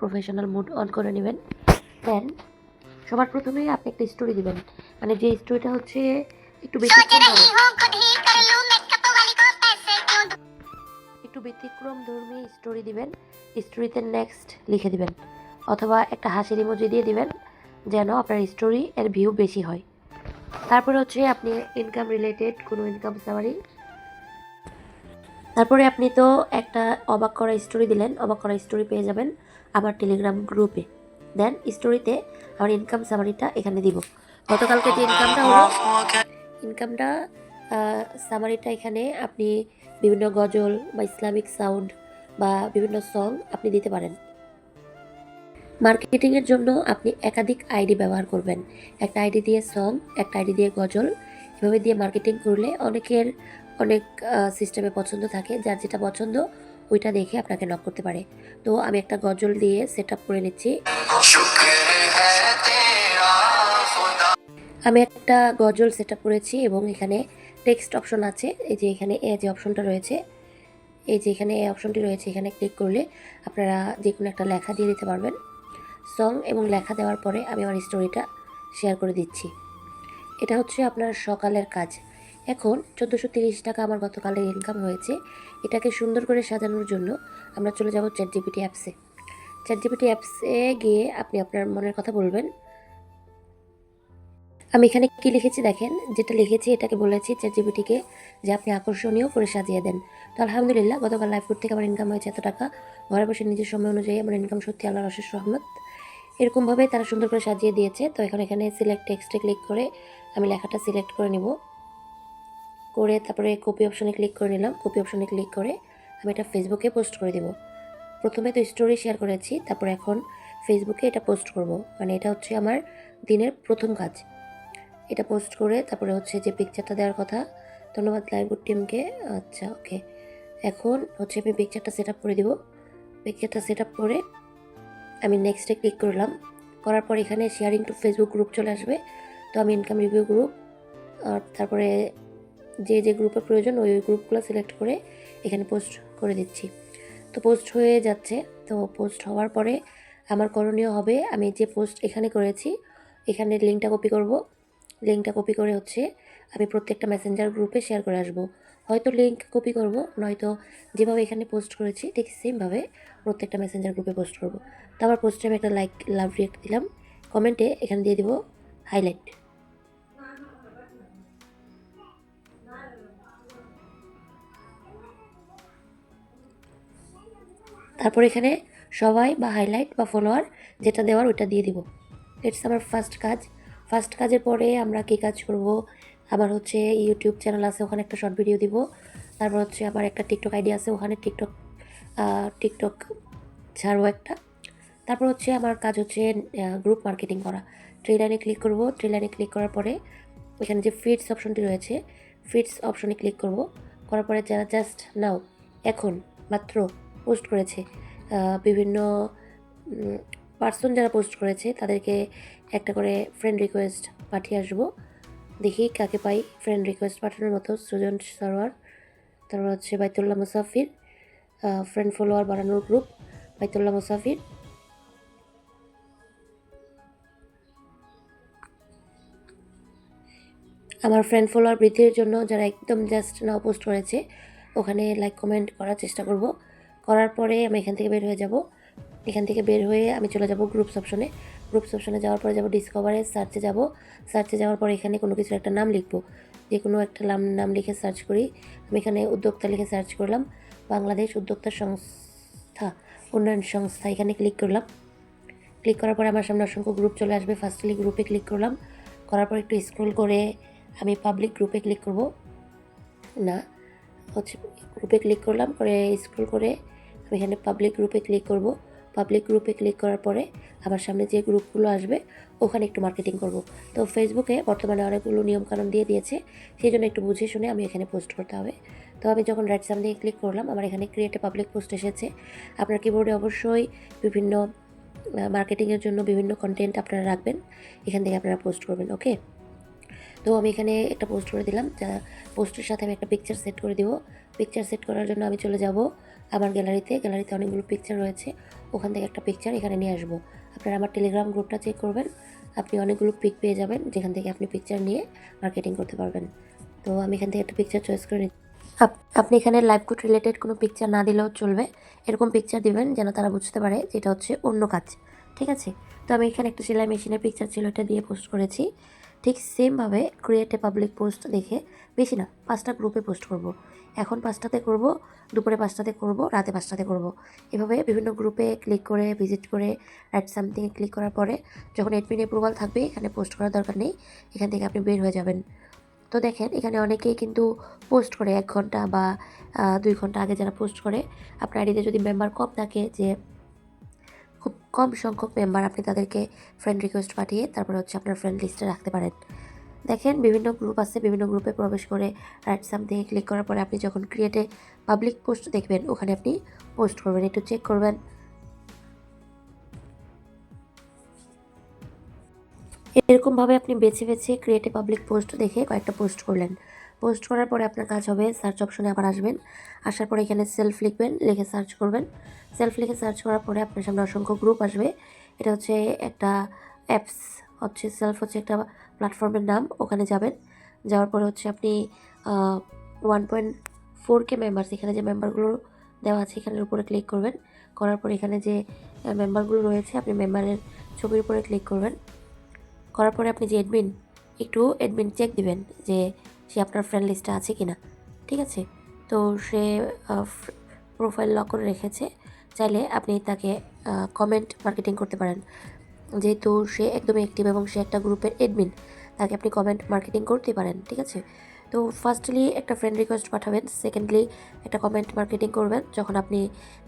Professional mood on করে নেবেন। দেন সবার প্রথমেই আপনি একটা স্টোরি দিবেন, মানে যে স্টোরিটা হচ্ছে একটু ব্যতিক্রম ধর্মী স্টোরি দিবেন। স্টোরিতে নেক্সট লিখে দিবেন অথবা একটা হাসির ইমোজি দিয়ে দিবেন যেন আপনার স্টোরি এর ভিউ বেশি হয়। তারপরে হচ্ছে আপনি ইনকাম রিলেটেড কোনো ইনকাম সামারি, তারপরে আপনি তো একটা অবাক করা স্টোরি দিলেন, অবাক করা স্টোরি পেয়ে যাবেন আমার টেলিগ্রাম গ্রুপে। দেন স্টোরিতে আমার ইনকাম সামারিটা এখানে দিব। গতকালকে যে ইনকামটা সামারিটা এখানে আপনি বিভিন্ন গজল বা ইসলামিক সাউন্ড বা বিভিন্ন সং আপনি দিতে পারেন। মার্কেটিংয়ের জন্য আপনি একাধিক আইডি ব্যবহার করবেন। একটা আইডি দিয়ে সং, একটা আইডি দিয়ে গজল, এভাবে দিয়ে মার্কেটিং করলে অনেকের অনেক সিস্টেমে পছন্দ থাকে, যার যেটা পছন্দ ওইটা দেখে আপনাকে নক করতে পারে। তো আমি একটা গজল দিয়ে সেট আপ করে নিচ্ছি। আমি একটা গজল সেট আপ করেছি এবং এখানে টেক্সট অপশন আছে। এই যে এখানে এ যে অপশনটা রয়েছে, এই যে এখানে এই অপশনটি রয়েছে, এখানে ক্লিক করলে আপনারা যে কোনো একটা লেখা দিয়ে দিতে পারবেন। সং এবং লেখা দেওয়ার পরে আমি আমার স্টোরিটা শেয়ার করে দিচ্ছি। এটা হচ্ছে আপনার সকালের কাজ। এখন 1430 টাকা আমার গতকালের ইনকাম হয়েছে। এটাকে সুন্দর করে সাজানোর জন্য আমরা চলে যাব চ্যাটজিপিটি অ্যাপসে। চ্যাটজিপিটি অ্যাপসে গিয়ে আপনি আপনার মনের কথা বলবেন। আমি এখানে কি লিখেছি দেখেন, যেটা লিখেছি এটাকে বলেছি চ্যাটজিপিটিকে যে আপনি আকর্ষণীয় করে সাজিয়ে দেন। তো আলহামদুলিল্লাহ গতকাল লাইভ থেকে আমার ইনকাম হয়েছে এত টাকা। ঘরে বসে নিজের সময় অনুযায়ী আমার ইনকাম সত্যি আল্লাহর অশেষ রহমত। এরকমভাবে তারা সুন্দর করে সাজিয়ে দিয়েছে। তো এখানে সিলেক্ট টেক্সটে ক্লিক করে আমি লেখাটা সিলেক্ট করে নিব, করে তারপরে কপি অপশনে ক্লিক করে নিলাম। কপি অপশনে ক্লিক করে আমি এটা ফেসবুকে পোস্ট করে দিব। প্রথমে তো স্টোরি শেয়ার করেছি, তারপর এখন ফেসবুকে এটা পোস্ট করব, মানে এটা হচ্ছে আমার দিনের প্রথম কাজ। এটা পোস্ট করে তারপরে হচ্ছে যে পিকচারটা দেওয়ার কথা। ধন্যবাদ লাইভউড টিমকে। আচ্ছা ওকে, এখন হচ্ছে আমি পিকচারটা সেট আপ করে দিব। পিকচারটা সেট আপ করে আমি নেক্সটে ক্লিক করলাম। করার পর এখানে শেয়ারিং টু ফেসবুক গ্রুপ চলে আসবে। তো আমি ইনকাম রিভিউ গ্রুপ আর তারপরে যে যে গ্রুপের প্রয়োজন ওই গ্রুপগুলো সিলেক্ট করে এখানে পোস্ট করে দিচ্ছি। তো পোস্ট হয়ে যাচ্ছে। তো পোস্ট হওয়ার পরে আমার করণীয় হবে, আমি যে পোস্ট এখানে করেছি এখানে লিঙ্কটা কপি করব। লিঙ্কটা কপি করে হচ্ছে আমি প্রত্যেকটা মেসেঞ্জার গ্রুপে শেয়ার করে আসবো। হয়তো লিঙ্ক কপি করব, নয়তো যেভাবে এখানে পোস্ট করেছি ঠিক সেমভাবে প্রত্যেকটা মেসেঞ্জার গ্রুপে পোস্ট করব। তো আমার পোস্টে আমি একটা লাইক লাভ রিয়েক্ট দিলাম, কমেন্টে এখানে দিয়ে দিব হাইলাইট। তারপর এখানে সবাই বা হাইলাইট বা ফলোয়ার যেটা দেওয়ার ওইটা দিয়ে দিব। ইটস আমার ফার্স্ট কাজ। ফার্স্ট কাজের পরে আমরা কী কাজ করব, আমার হচ্ছে ইউটিউব চ্যানেল আছে, ওখানে একটা শর্ট ভিডিও দিব। তারপর হচ্ছে আমার একটা টিকটক আইডি আছে, ওখানে টিকটক ছাড়বো একটা। তারপর হচ্ছে আমার কাজ হচ্ছে গ্রুপ মার্কেটিং করা। ট্রেলারে ক্লিক করব। ট্রেলারে ক্লিক করার পরে এখানে যে ফিডস অপশনটি রয়েছে, ফিডস অপশনে ক্লিক করব। করার পরে যারা জাস্ট নাও এখন মাত্র পোস্ট করেছে, বিভিন্ন পার্সন যারা পোস্ট করেছে তাদেরকে একটা করে ফ্রেন্ড রিকোয়েস্ট পাঠিয়ে আসবো। দেখি কাকে পাই ফ্রেন্ড রিকোয়েস্ট পাঠানোর মতো। সুজন সরোয়ার, তারপর হচ্ছে বাইতুল্লাহ মুসাফির, ফ্রেন্ড ফলোয়ার বানানোর গ্রুপ বাইতুল্লাহ মুসাফির। আমার ফ্রেন্ড ফলোয়ার বৃদ্ধির জন্য যারা একদম জাস্ট নাও পোস্ট করেছে ওখানে লাইক কমেন্ট করার চেষ্টা করব। করার পরে আমি এখান থেকে বের হয়ে যাব। এখান থেকে বের হয়ে আমি চলে যাব গ্রুপস অপশনে। গ্রুপস অপশনে যাওয়ার পরে যাব ডিসকভারে, সার্চে যাব। সার্চে যাওয়ার পরে এখানে কোনো কিছুর একটা নাম লিখব, যে কোনো একটা নাম লিখে সার্চ করি। আমি এখানে উদ্যোক্তা লিখে সার্চ করলাম, বাংলাদেশ উদ্যোক্তা সংস্থা উন্নয়ন সংস্থা, এখানে ক্লিক করলাম। ক্লিক করার পরে আমার সামনে অসংখ্য গ্রুপ চলে আসবে। ফার্স্টলি গ্রুপে ক্লিক করলাম। করার পর একটু স্ক্রল করে আমি পাবলিক গ্রুপে ক্লিক করব, না হচ্ছে গ্রুপে ক্লিক করলাম, করে স্ক্রল করে আমি এখানে পাবলিক গ্রুপে ক্লিক করব। পাবলিক গ্রুপে ক্লিক করার পরে আমার সামনে যে গ্রুপগুলো আসবে ওখানে একটু মার্কেটিং করব। তো ফেসবুকে বর্তমানে অনেকগুলো নিয়মকানুন দিয়ে দিয়েছে, সেই জন্য একটু বুঝে শুনে আমি এখানে পোস্ট করতে হবে। তো আমি যখন রাইট সাম দিয়ে ক্লিক করলাম আমার এখানে ক্রিয়েট এ পাবলিক পোস্ট এসেছে। আপনার কিবোর্ডে অবশ্যই বিভিন্ন মার্কেটিংয়ের জন্য বিভিন্ন কন্টেন্ট আপনারা রাখবেন, এখান থেকে আপনারা পোস্ট করবেন। ওকে, তো আমি এখানে একটা পোস্ট করে দিলাম, যা পোস্টের সাথে আমি একটা পিকচার সেট করে দিব। পিকচার সেট করার জন্য আমি চলে যাব আমার গ্যালারিতে অনেকগুলো পিকচার রয়েছে, ওখান থেকে একটা পিকচার এখানে নিয়ে আসবো। আপনারা আমার টেলিগ্রাম গ্রুপটা চেক করবেন, আপনি অনেকগুলো পিক পেয়ে যাবেন, যেখান থেকে আপনি পিকচার নিয়ে মার্কেটিং করতে পারবেন। তো আমি এখান থেকে একটা পিকচার চয়েস করে নিই। আপনি এখানে লাইভ কোড রিলেটেড কোনো পিকচার না দিলেও চলবে, এরকম পিকচার দিবেন যেন তারা বুঝতে পারে যে এটা হচ্ছে অন্য কাজ, ঠিক আছে? তো আমি এখানে একটা সেলাই মেশিনের পিকচার ছিল, এটা দিয়ে পোস্ট করেছি। ঠিক সেমভাবে ক্রিয়েট এ পাবলিক পোস্ট দেখে, বেশি না 5টা গ্রুপে পোস্ট করব। এখন 5টাতে করব, দুপুরে 5টাতে করব, রাতে 5টাতে করব। এভাবে বিভিন্ন গ্রুপে ক্লিক করে ভিজিট করে রাইট সামথিংয়ে ক্লিক করার পরে যখন অ্যাডমিন অ্যাপ্রুভাল থাকবে, এখানে পোস্ট করার দরকার নেই, এখান থেকে আপনি বের হয়ে যাবেন। তো দেখেন এখানে অনেকেই কিন্তু পোস্ট করে 1 ঘন্টা বা 2 ঘন্টা আগে যারা পোস্ট করে, আপনার আইডিতে যদি মেম্বার কম থাকে, যে খুব কম সংখ্যক মেম্বার, আপনি তাদেরকে ফ্রেন্ড রিকোয়েস্ট পাঠিয়ে তারপরে হচ্ছে আপনার ফ্রেন্ড লিস্টে রাখতে পারেন। দেখেন বিভিন্ন গ্রুপ আছে, বিভিন্ন গ্রুপে প্রবেশ করে রাইট সামথিংয়ে ক্লিক করার পরে আপনি যখন ক্রিয়েটে পাবলিক পোস্ট দেখবেন, ওখানে আপনি পোস্ট করবেন, একটু চেক করবেন। এরকমভাবে আপনি বেছে বেছে ক্রিয়েটে পাবলিক পোস্ট দেখে কয়েকটা পোস্ট করলেন। পোস্ট করার পরে আপনার কাজ হবে সার্চ অপশনে আবার আসবেন, আসার পরে এখানে সেলফ লিখবেন, লিখে সার্চ করবেন। সেলফ লিখে সার্চ করার পরে আপনার সামনে অসংখ্য গ্রুপ আসবে। এটা হচ্ছে একটা অ্যাপস, হচ্ছে সেলফ হচ্ছে একটা প্ল্যাটফর্মের নাম, ওখানে যাবেন। যাওয়ার পরে হচ্ছে আপনি 1.4K মেম্বার্স, এখানে যে মেম্বারগুলো দেওয়া আছে এখানের উপরে ক্লিক করবেন। করার পরে এখানে যে মেম্বারগুলো রয়েছে, আপনি মেম্বারের ছবির উপরে ক্লিক করবেন। করার পরে আপনি যে একটু অ্যাডমিন চেক দিবেন যে সে আপনার ফ্রেন্ড লিস্টে আছে কি না, ঠিক আছে? তো সে প্রোফাইল লক করে রেখেছে, চাইলে আপনি তাকে কমেন্ট মার্কেটিং করতে পারেন। যেহেতু সে একদমই অ্যাক্টিভ এবং সে একটা গ্রুপের অ্যাডমিন, তাকে আপনি কমেন্ট মার্কেটিং করতে পারেন, ঠিক আছে? তো ফার্স্টলি একটা ফ্রেন্ড রিকোয়েস্ট পাঠাবেন, সেকেন্ডলি একটা কমেন্ট মার্কেটিং করবেন। যখন আপনি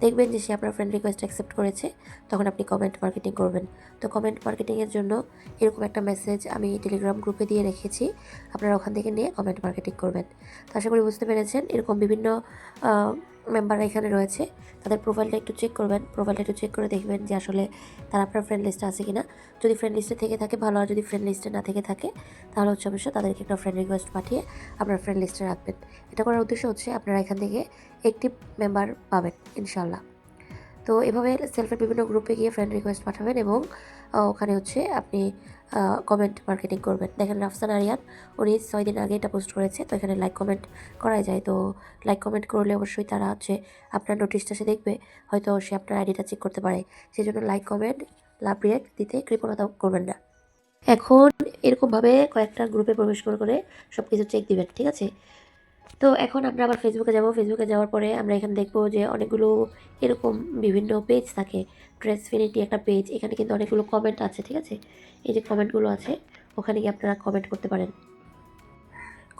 দেখবেন যে সে আপনার ফ্রেন্ড রিকোয়েস্ট অ্যাকসেপ্ট করেছে, তখন আপনি কমেন্ট মার্কেটিং করবেন। তো কমেন্ট মার্কেটিংয়ের জন্য এরকম একটা মেসেজ আমি টেলিগ্রাম গ্রুপে দিয়ে রেখেছি, আপনারা ওখান থেকে নিয়ে কমেন্ট মার্কেটিং করবেন। তো আশা করি বুঝতে পেরেছেন। এরকম বিভিন্ন মেম্বাররা এখানে রয়েছে, তাদের প্রোফাইলটা একটু চেক করবেন। প্রোফাইলটা একটু চেক করে দেখবেন যে আসলে তারা আপনার ফ্রেন্ড লিস্টে আছে কিনা। যদি ফ্রেন্ড লিস্টে থেকে থাকে ভালো, আর যদি ফ্রেন্ড লিস্টে না থেকে থাকে তাহলে হচ্ছে অবশ্যই তাদেরকে একটা ফ্রেন্ড রিকোয়েস্ট পাঠিয়ে আপনার ফ্রেন্ড লিস্টে রাখবেন। এটা করার উদ্দেশ্য হচ্ছে আপনারা এখান থেকে অ্যাক্টিভ মেম্বার পাবেন ইনশাল্লাহ। তো এভাবে সেলফের বিভিন্ন গ্রুপে গিয়ে ফ্রেন্ড রিকোয়েস্ট পাঠাবেন এবং ওখানে হচ্ছে আপনি কমেন্ট মার্কেটিং করবেন। দেখেন রাফসান আরিয়ান, উনি 6 দিন আগে এটা পোস্ট করেছে, তো এখানে লাইক কমেন্ট করাই যায়। তো লাইক কমেন্ট করলে অবশ্যই তারা হচ্ছে আপনার নোটিশটা সে দেখবে, হয়তো সে আপনার আইডিটা চেক করতে পারে। সেই জন্য লাইক কমেন্ট লাভ রিয়েক্ট দিতে কৃপণতা করবেন না। এখন এরকমভাবে কয়েকটা গ্রুপে প্রবেশ করে সব কিছু চেক দিবেন, ঠিক আছে? তো এখন আমরা আবার ফেসবুকে যাব। ফেসবুকে যাওয়ার পরে আমরা এখানে দেখবো যে অনেকগুলো এরকম বিভিন্ন পেজ থাকে। ট্রেসফিনিটি একটা পেজ, এখানে কিন্তু অনেকগুলো কমেন্ট আছে, ঠিক আছে? এই যে কমেন্টগুলো আছে, ওখানে গিয়ে আপনারা কমেন্ট করতে পারেন।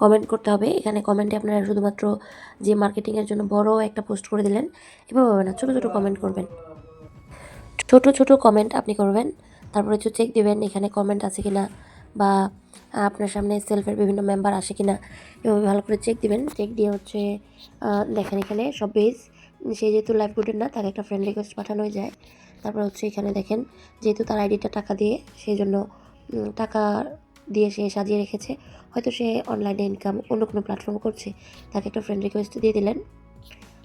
কমেন্ট করতে হবে, এখানে কমেন্টে আপনারা শুধুমাত্র যে মার্কেটিংয়ের জন্য বড় একটা পোস্ট করে দিলেন এভাবে হবে না, ছোটো ছোটো কমেন্ট করবেন। ছোট ছোট কমেন্ট আপনি করবেন, তারপরে হচ্ছে চেক দিবেন এখানে কমেন্ট আছে কিনা, বা আপনার সামনে সেলফের বিভিন্ন মেম্বার আসে কিনা, এভাবে ভালো করে চেক দিবেন। চেক দিয়ে হচ্ছে দেখেন এখানে সব পেজ, সে যেহেতু লাইভ গ্রুপের না, তাকে একটা ফ্রেন্ড রিকোয়েস্ট পাঠানোই যায়। তারপর হচ্ছে এখানে দেখেন যেহেতু তার আইডিটা টাকা দিয়ে, সেই জন্য টাকা দিয়ে সে সাজিয়ে রেখেছে, হয়তো সে অনলাইনে ইনকাম অন্য কোনো প্ল্যাটফর্ম করছে, তাকে একটা ফ্রেন্ড রিকোয়েস্ট দিয়ে দিলেন।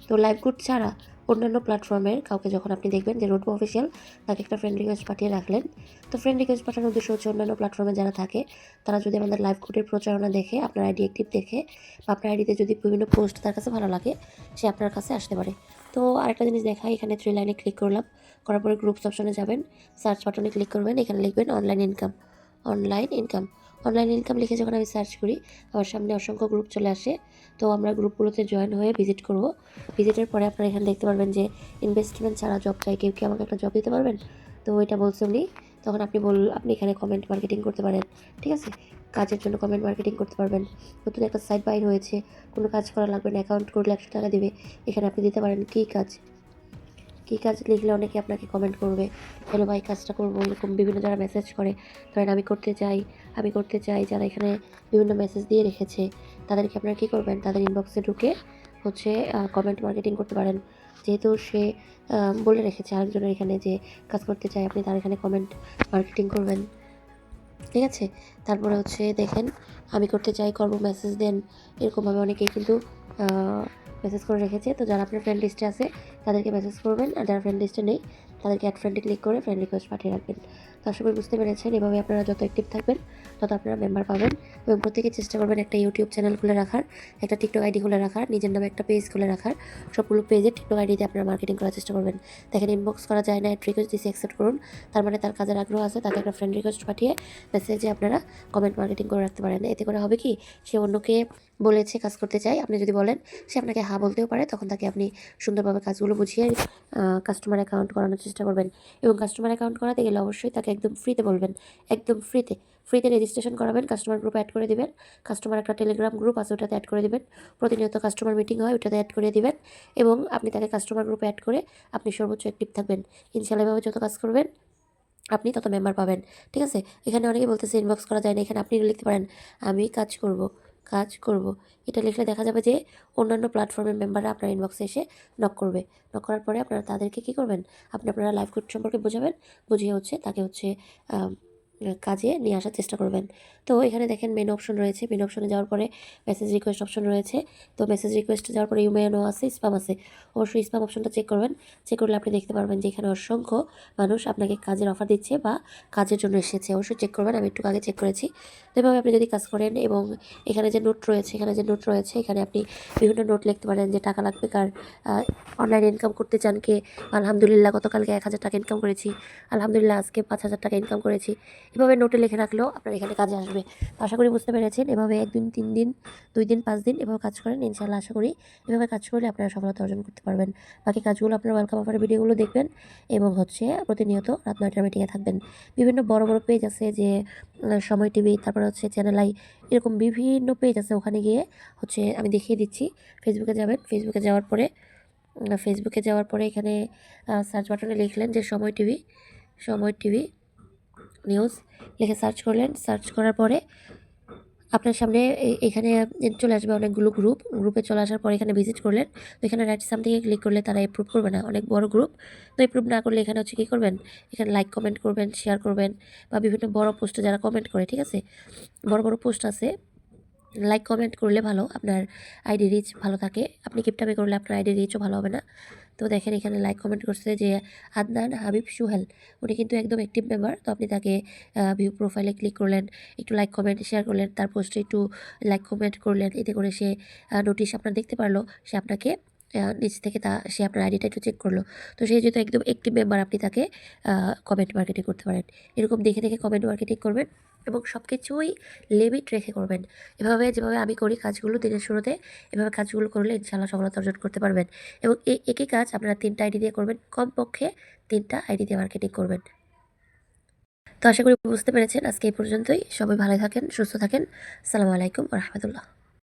তো লাইভ গ্রুপ ছাড়া অন্যান্য প্ল্যাটফর্মের কাউকে যখন আপনি দেখবেন যে রোডবো অফিসিয়াল, তাকে একটা ফ্রেন্ড রিকোয়েস্ট পাঠিয়ে রাখলেন। তো ফ্রেন্ড রিকোয়েস্ট পাঠানোর উদ্দেশ্য হচ্ছে অন্যান্য প্ল্যাটফর্মে যারা থাকে, তারা যদি আমাদের লাইভ গ্রুপের প্রচারণা দেখে, আপনার আইডি অ্যাক্টিভ দেখে, বা আপনার আইডিতে যদি বিভিন্ন পোস্ট তার কাছে ভালো লাগে, সে আপনার কাছে আসতে পারে। তো আরেকটা জিনিস দেখাই, এখানে 3 লাইনে ক্লিক করলাম, করার পরে গ্রুপস অপশনে যাবেন, সার্চ বাটনে ক্লিক করবেন, এখানে লিখবেন online income. Online income online income লিখে যখন আমি সার্চ করি, আমার সামনে অসংখ্য গ্রুপ চলে আসে। তো আমরা গ্রুপগুলোতে জয়েন হয়ে ভিজিট করব। ভিজিটের পরে আপনারা এখানে দেখতে পারবেন যে ইনভেস্টমেন্ট ছাড়া জব চাই, কেউ কি আমাকে একটা জব দিতে পারবেন? তো ওইটা বলছে উনি। তখন আপনি এখানে কমেন্ট মার্কেটিং করতে পারেন, ঠিক আছে? কাজের জন্য কমেন্ট মার্কেটিং করতে পারবেন। নতুন একটা সাইট বাইর হয়েছে, কোনো কাজ করা লাগবে না, অ্যাকাউন্ট করলে 100 টাকা দেবে। এখানে আপনি দিতে পারেন কী কাজ লিখলে অনেকে আপনাকে কমেন্ট করবে, হ্যালো ভাই কাজটা করবো, এরকম বিভিন্ন যারা মেসেজ করে, ধরেন আমি করতে চাই, যারা এখানে বিভিন্ন মেসেজ দিয়ে রেখেছে, তাদেরকে আপনারা কী করবেন, তাদের ইনবক্সে ঢুকে হচ্ছে কমেন্ট মার্কেটিং করতে পারেন। যেহেতু সে বলে রেখেছে আরেকজনের এখানে যে কাজ করতে চাই, আপনি তার এখানে কমেন্ট মার্কেটিং করবেন, ঠিক আছে? তারপরে হচ্ছে দেখেন আমি করতে চাই, করবো, মেসেজ দেন, এরকমভাবে অনেকেই কিন্তু মেসেজ করে রেখেছে। তো যারা আপনার ফ্রেন্ড লিস্টে আছে তাদেরকে মেসেজ করবেন, আর যারা ফ্রেন্ড লিস্টে নেই তাদেরকে অ্যাড ফ্রেন্ডে ক্লিক করে ফ্রেন্ড রিকোয়েস্ট পাঠিয়ে রাখবেন। তো আশা করি বুঝতে পেরেছেন। এভাবে আপনারা যত অ্যাক্টিভ থাকবেন তত আপনারা মেম্বার পাবেন, এবং প্রত্যেকে চেষ্টা করবেন একটা ইউটিউব চ্যানেল খুলে রাখার, একটা টিকটক আইডি খুলে রাখার, নিজের নামে একটা পেজ খুলে রাখার। সবগুলো পেজে টিকটক আইডিতে আপনারা মার্কেটিং করার চেষ্টা করবেন। দেখেন ইনবক্স করা যায় না, অ্যাড রিকোয়েস্ট দিয়েছি অ্যাকসেপ্ট করুন, তার মানে তার কাজের আগ্রহ আছে, তাকে একটা ফ্রেন্ড রিকোয়েস্ট পাঠিয়ে মেসেজে আপনারা কমেন্ট মার্কেটিং করে রাখতে পারেন। এতে করে হবে কি, সে অন্যকে বলেছে কাজ করতে চাই, আপনি যদি বলেন সে আপনাকে হ্যাঁ বলতেও পারে, তখন তাকে আপনি সুন্দরভাবে কাজগুলো বুঝিয়ে কাস্টমার অ্যাকাউন্ট করানোর চেষ্টা করবেন। এবং কাস্টমার অ্যাকাউন্ট করাতে গেলে অবশ্যই তাকে একদম ফ্রিতে বলবেন, একদম ফ্রিতে রেজিস্ট্রেশন করাবেন, কাস্টমার গ্রুপে অ্যাড করে দিবেন। কাস্টমার একটা টেলিগ্রাম গ্রুপ আছে, ওটাতে অ্যাড করে দিবেন। প্রতিনিয়ত কাস্টমার মিটিং হয়, ওটাতে অ্যাড করে দিবেন, এবং আপনি তাকে কাস্টমার গ্রুপে অ্যাড করে আপনি সর্বোচ্চ অ্যাক্টিভ থাকবেন। ইনশাআল্লাহ এভাবে যত কাজ করবেন আপনি তত মেম্বার পাবেন। ঠিক আছে? এখানে অনেকে বলতেছে ইনবক্স করা যায় না, এখানে আপনি লিখতে পারেন আমি কাজ করব। এটা লিখলে দেখা যাবে যে অন্যান্য প্ল্যাটফর্মের মেম্বাররা আপনার ইনবক্সে এসে নক করবে। নক করার পরে আপনারা তাদেরকে কী করবেন, আপনারা লাইভ কোড সম্পর্কে বোঝাবেন, বুঝিয়ে তাকে কাজে নিয়ে আসার চেষ্টা করবেন। তো এখানে দেখেন মেনু অপশন রয়েছে, মেনু অপশনে যাওয়ার পরে মেসেজ রিকোয়েস্ট অপশন রয়েছে। তো মেসেজ রিকোয়েস্টে যাওয়ার পরে ইউমেনো আছে, স্প্যাম আছে। অবশ্যই স্প্যাম অপশনটা চেক করবেন। চেক করলে আপনি দেখতে পারবেন যে এখানে অসংখ্য মানুষ আপনাকে কাজের অফার দিচ্ছে বা কাজের জন্য এসেছে। অবশ্যই চেক করবেন, আমি একটু আগে চেক করেছি। তো এভাবে আপনি যদি কাজ করেন, এবং এখানে যে নোট রয়েছে এখানে আপনি বিভিন্ন নোট লিখতে পারেন যে টাকা লাগবে কার, অনলাইনে ইনকাম করতে চান কে, আলহামদুলিল্লাহ গতকালকে 1000 টাকা ইনকাম করেছি, আলহামদুলিল্লাহ আজকে 5000 টাকা ইনকাম করেছি। এভাবে নোটে লিখে রাখলেও আপনার এখানে কাজে আসবে। তো আশা করি বুঝতে পেরেছেন। এভাবে 1 দিন 3 দিন 2 দিন 5 দিন এভাবে কাজ করেন, ইনশাআল্লাহ আশা করি এভাবে কাজ করলে আপনারা সফলতা অর্জন করতে পারবেন। বাকি কাজগুলো আপনারা ওয়েলকাম অফারের ভিডিওগুলো দেখবেন, এবং প্রতিনিয়ত রাত 9টার মিটিংয়ে থাকবেন। বিভিন্ন বড় বড় পেজ আছে যে সময় টিভি, তারপরে চেন্নেল আই, এরকম বিভিন্ন পেজ আছে। ওখানে গিয়ে আমি দেখিয়ে দিচ্ছি। ফেসবুকে যাবেন, ফেসবুকে যাওয়ার পরে এখানে সার্চ বাটনে লিখলেন যে সময় টিভি নিউজ লিখে সার্চ করলেন। সার্চ করার পরে আপনার সামনে এখানে চলে আসবে অনেকগুলো গ্রুপে চলে আসার পরে এখানে ভিজিট করলেন। তো এখানে রাইট সামথিংয়ে ক্লিক করলে তারা অ্যাপ্রুভ করবে না, অনেক বড় গ্রুপ। তো অ্যাপ্রুভ না করলে এখানে কী করবেন, এখানে লাইক কমেন্ট করবেন, শেয়ার করবেন, বা বিভিন্ন বড় পোস্টে যারা কমেন্ট করে, ঠিক আছে, বড় বড় পোস্ট আছে, লাইক কমেন্ট করলে ভালো, আপনার আইডি রিচ ভালো থাকে। আপনি কিপটামি করলে আপনার আইডি রিচও ভালো হবে না। তো দেখেন এখানে লাইক কমেন্ট করছে যে আদনান হাবিব সোহেল, উনি কিন্তু একদম অ্যাক্টিভ মেম্বার। তো আপনি তাকে ভিউ প্রোফাইলে ক্লিক করলেন, একটু লাইক কমেন্ট শেয়ার করলেন, তার পোস্টে একটু লাইক কমেন্ট করলেন, এতে করে সে নোটিশ আপনার দেখতে পারলো, সে আপনাকে নিচ থেকে সে আপনার আইডিটা একটু চেক করলো। তো সে যেহেতু একদম অ্যাক্টিভ মেম্বার, আপনি তাকে কমেন্ট মার্কেটিং করতে পারেন। এরকম দেখে দেখে কমেন্ট মার্কেটিং করবেন, এবং সব কিছুই লিমিট রেখে করবেন। যেভাবে আমি করি কাজগুলো দিনের শুরুতে, এভাবে কাজগুলো করলে ইনশাআল্লাহ সফলতা অর্জন করতে পারবেন। এবং একই কাজ আপনারা 3টা আইডি দিয়ে করবেন, কমপক্ষে 3টা আইডি দিয়ে মার্কেটিং করবেন। তো আশা করি বুঝতে পেরেছেন। আজকে এই পর্যন্তই। সবাই ভালো থাকেন, সুস্থ থাকেন। আসসালামু আলাইকুম ওয়া রাহমাতুল্লাহ।